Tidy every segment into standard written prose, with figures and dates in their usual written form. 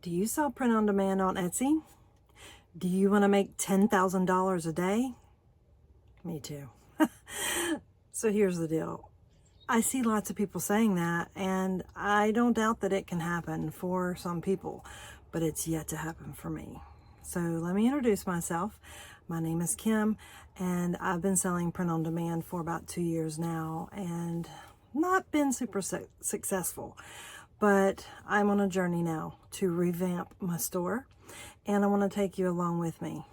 Do you sell print on demand on Etsy? Do you want to make $10,000 a day? Me too. So here's the deal. I see lots of people saying that, and I don't doubt that it can happen for some people, but it's yet to happen for me. So let me introduce myself. My name is Kim, and I've been selling print on demand for about 2 years now, and not been super successful. But I'm on a journey now to revamp my store, and I want to take you along with me.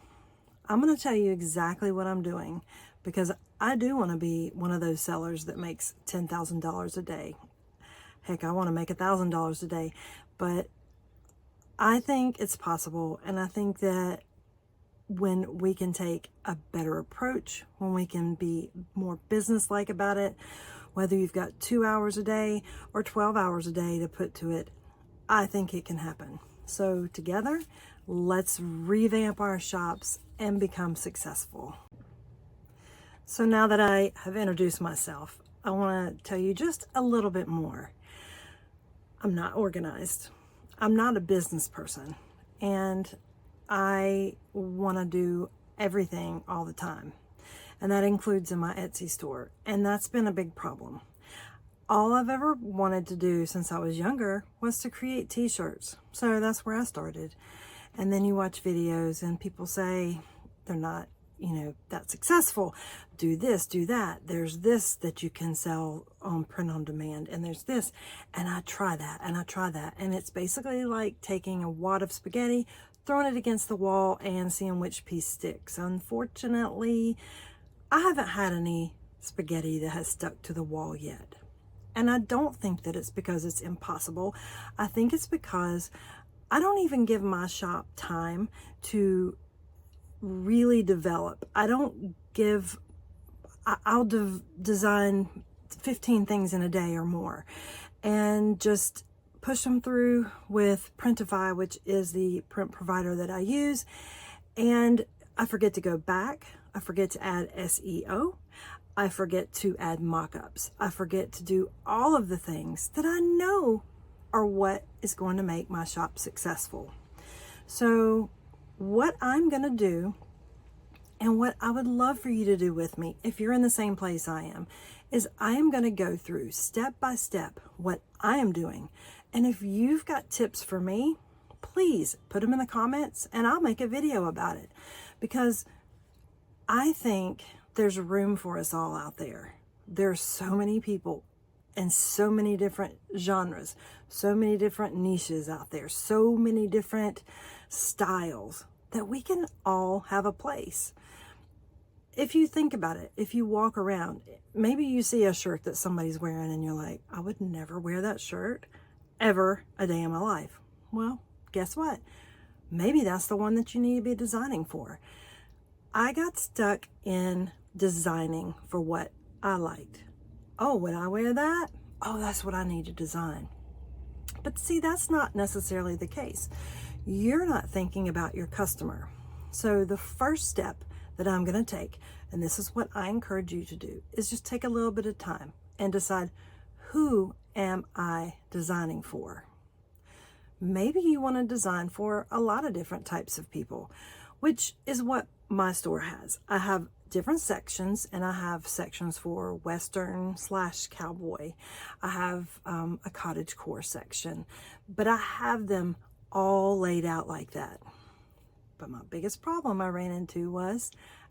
I'm going to tell you exactly what I'm doing because I do want to be one of those sellers that makes $10,000 a day. Heck, I want to make $1,000 a day, but I think it's possible, and I think that when we can take a better approach, when we can be more business-like about it, whether you've got 2 hours a day or 12 hours a day to put to it, I think it can happen. So together, let's revamp our shops and become successful. So now that I have introduced myself, I want to tell you just a little bit more. I'm not organized. I'm not a business person, and I want to do everything all the time. And that includes in my Etsy store. And that's been a big problem. All I've ever wanted to do since I was younger was to create t-shirts. So that's where I started. And then you watch videos and people say they're not, that successful. Do this, do that. There's this that you can sell on print on demand, and there's this. And I try that, and I try that. And it's basically like taking a wad of spaghetti, throwing it against the wall, and seeing which piece sticks. Unfortunately, I haven't had any spaghetti that has stuck to the wall yet. And I don't think that it's because it's impossible. I think it's because I don't even give my shop time to really develop. I'll design 15 things in a day or more and just push them through with Printify, which is the print provider that I use. And I forget to go back. I forget to add SEO. I forget to add mock-ups. I forget to do all of the things that I know are what is going to make my shop successful. So what I'm going to do, and what I would love for you to do with me, if you're in the same place I am, is I am going to go through step by step what I am doing. And if you've got tips for me, please put them in the comments and I'll make a video about it, because I think there's room for us all out there. There's so many people and so many different genres, so many different niches out there, so many different styles that we can all have a place. If you think about it, if you walk around, maybe you see a shirt that somebody's wearing and you're like, I would never wear that shirt ever a day in my life. Well, guess what? Maybe that's the one that you need to be designing for. I got stuck in designing for what I liked. Oh, would I wear that? Oh, that's what I need to design. But see, that's not necessarily the case. You're not thinking about your customer. So the first step that I'm going to take, and this is what I encourage you to do, is just take a little bit of time and decide, who am I designing for? Maybe you want to design for a lot of different types of people, which is what my store has. I have different sections, and I have sections for Western / cowboy. I have a cottagecore section, but I have them all laid out like that. But my biggest problem I ran into was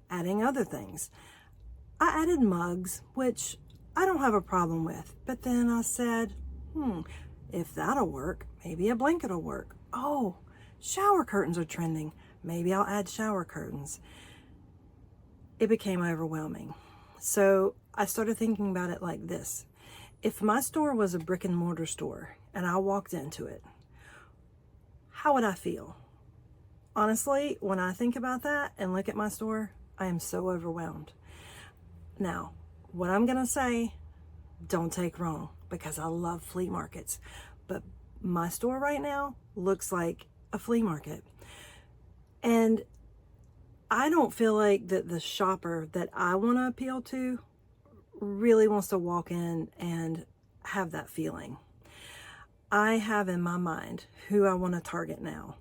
adding other things. I added mugs, which I don't have a problem with, but then I said, if that'll work, maybe a blanket will work. Oh, shower curtains are trending. Maybe I'll add shower curtains. It became overwhelming. So I started thinking about it like this. If my store was a brick and mortar store and I walked into it, how would I feel? Honestly, when I think about that and look at my store, I am so overwhelmed. Now, what I'm going to say, don't take wrong, because I love flea markets. But my store right now looks like a flea market. And I don't feel like that the shopper that I want to appeal to really wants to walk in and have that feeling. I have in my mind who I want to target now.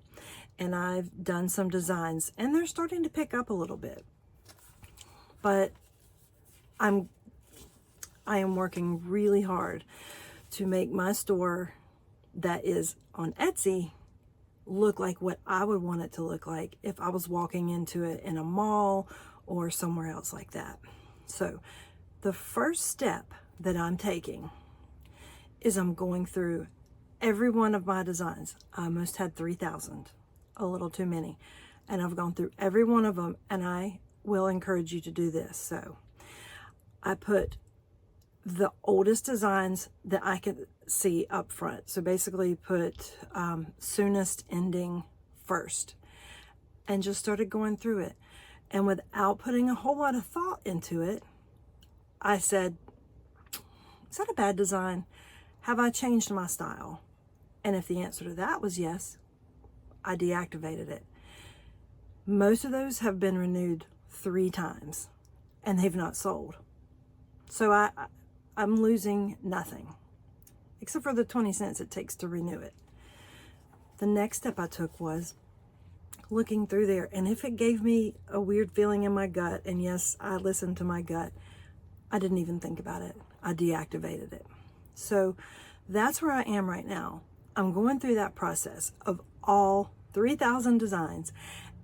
And I've done some designs and they're starting to pick up a little bit. But I am working really hard to make my store that is on Etsy look like what I would want it to look like if I was walking into it in a mall or somewhere else like that. So the first step that I'm taking is I'm going through every one of my designs. I almost had 3,000, a little too many. And I've gone through every one of them, and I will encourage you to do this. So I put the oldest designs that I could see up front. So basically put soonest ending first, and just started going through it. And without putting a whole lot of thought into it, I said, is that a bad design? Have I changed my style? And if the answer to that was yes, I deactivated it. Most of those have been renewed 3 times and they've not sold. So I'm losing nothing except for the 20 cents it takes to renew it. The next step I took was looking through there, and if it gave me a weird feeling in my gut, and yes, I listened to my gut, I didn't even think about it. I deactivated it. So that's where I am right now. I'm going through that process of all 3,000 designs,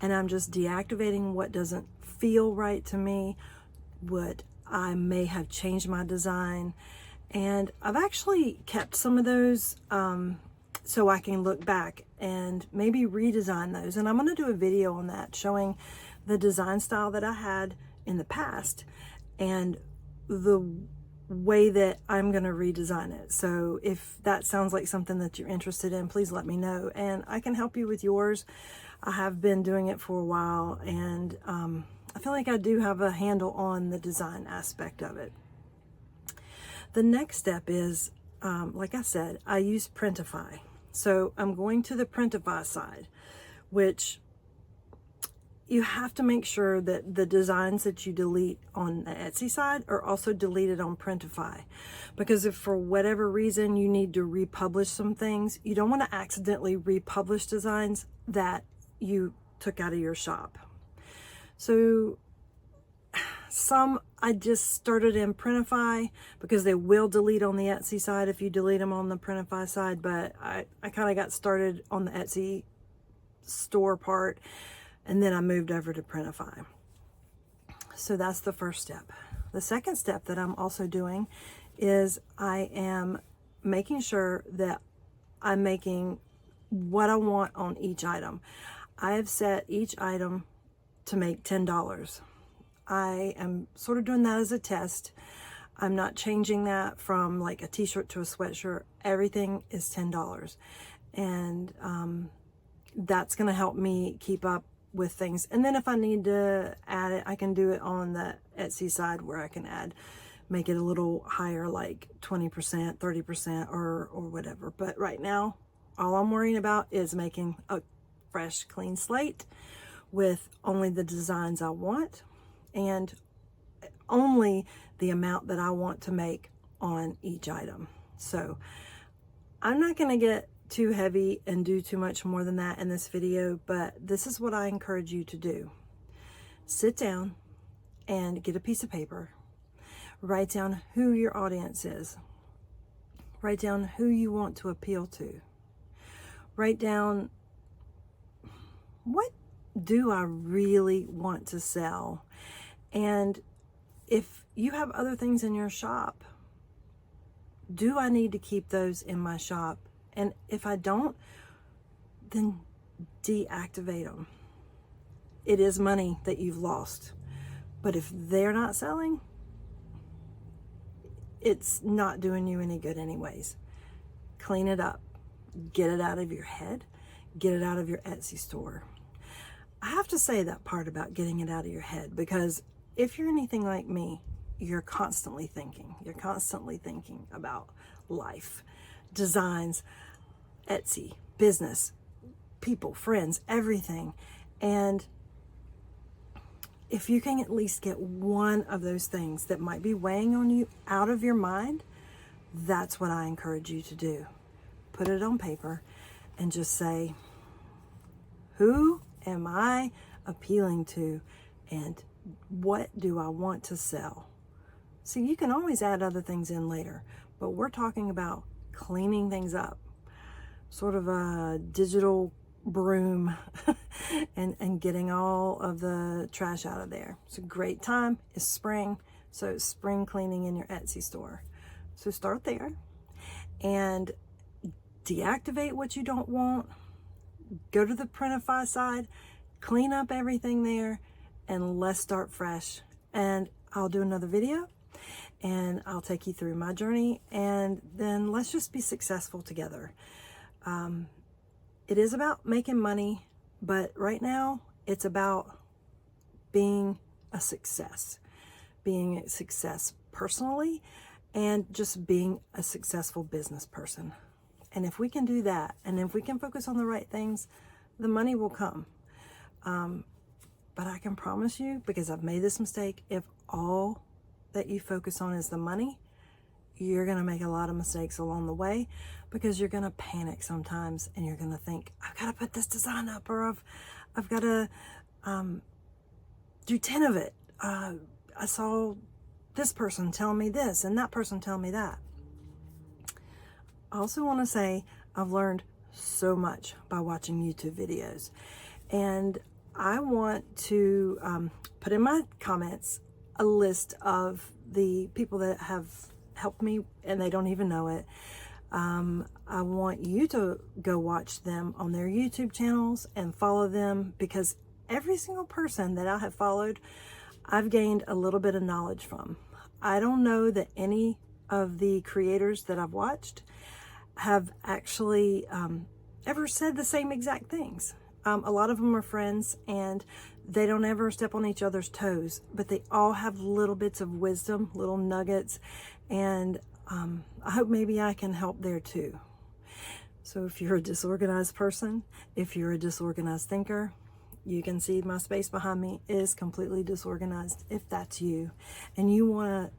and I'm just deactivating what doesn't feel right to me, what I may have changed my design. And I've actually kept some of those so I can look back and maybe redesign those. And I'm going to do a video on that, showing the design style that I had in the past and the way that I'm going to redesign it. So if that sounds like something that you're interested in, please let me know, and I can help you with yours. I have been doing it for a while, and I feel like I do have a handle on the design aspect of it. The next step is, like I said, I use Printify. So I'm going to the Printify side, which you have to make sure that the designs that you delete on the Etsy side are also deleted on Printify. Because if for whatever reason you need to republish some things, you don't want to accidentally republish designs that you took out of your shop. So some I just started in Printify because they will delete on the Etsy side if you delete them on the Printify side, but I kind of got started on the Etsy store part, and then I moved over to Printify. So that's the first step. The second step that I'm also doing is I am making sure that I'm making what I want on each item. I have set each item to make $10. I am sort of doing that as a test. I'm not changing that from like a t-shirt to a sweatshirt. Everything is $10. And that's going to help me keep up with things. And then if I need to add it, I can do it on the Etsy side where I can make it a little higher, like 20%, 30% or whatever. But right now, all I'm worrying about is making a fresh, clean slate with only the designs I want and only the amount that I want to make on each item. So I'm not going to get too heavy and do too much more than that in this video, but this is what I encourage you to do. Sit down and get a piece of paper. Write down who your audience is. Write down who you want to appeal to. Write down, what do I really want to sell? And if you have other things in your shop, do I need to keep those in my shop? And if I don't, then deactivate them. It is money that you've lost. But if they're not selling, it's not doing you any good anyways. Clean it up. Get it out of your head. Get it out of your Etsy store. I have to say that part about getting it out of your head, because if you're anything like me, you're constantly thinking. You're constantly thinking about life, designs, Etsy, business, people, friends, everything. And if you can at least get one of those things that might be weighing on you out of your mind, that's what I encourage you to do. put it on paper and just say, who am I appealing to and what do I want to sell? See, you can always add other things in later, but we're talking about cleaning things up, sort of a digital broom and getting all of the trash out of there. It's a great time. It's spring, so it's spring cleaning in your Etsy store. So start there and deactivate what you don't want. Go to the Printify side, clean up everything there, and let's start fresh. And I'll do another video and I'll take you through my journey, and then let's just be successful together. It is about making money, but right now it's about being a success personally, and just being a successful business person. And if we can do that, and if we can focus on the right things, the money will come. But I can promise you, because I've made this mistake, if all that you focus on is the money, you're going to make a lot of mistakes along the way, because you're going to panic sometimes, and you're going to think, I've got to put this design up, or I've got to do 10 of it. I saw this person tell me this and that person tell me that. I also want to say I've learned so much by watching YouTube videos, and I want to put in my comments a list of the people that have helped me and they don't even know it. I want you to go watch them on their YouTube channels and follow them, because every single person that I have followed, I've gained a little bit of knowledge from. I don't know that any of the creators that I've watched have actually ever said the same exact things. A lot of them are friends and they don't ever step on each other's toes, but they all have little bits of wisdom, little nuggets, and I hope maybe I can help there too. So if you're a disorganized person, if you're a disorganized thinker, you can see my space behind me is completely disorganized. If that's you and you want to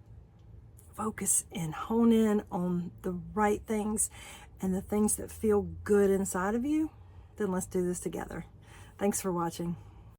focus and hone in on the right things and the things that feel good inside of you, then let's do this together. Thanks for watching.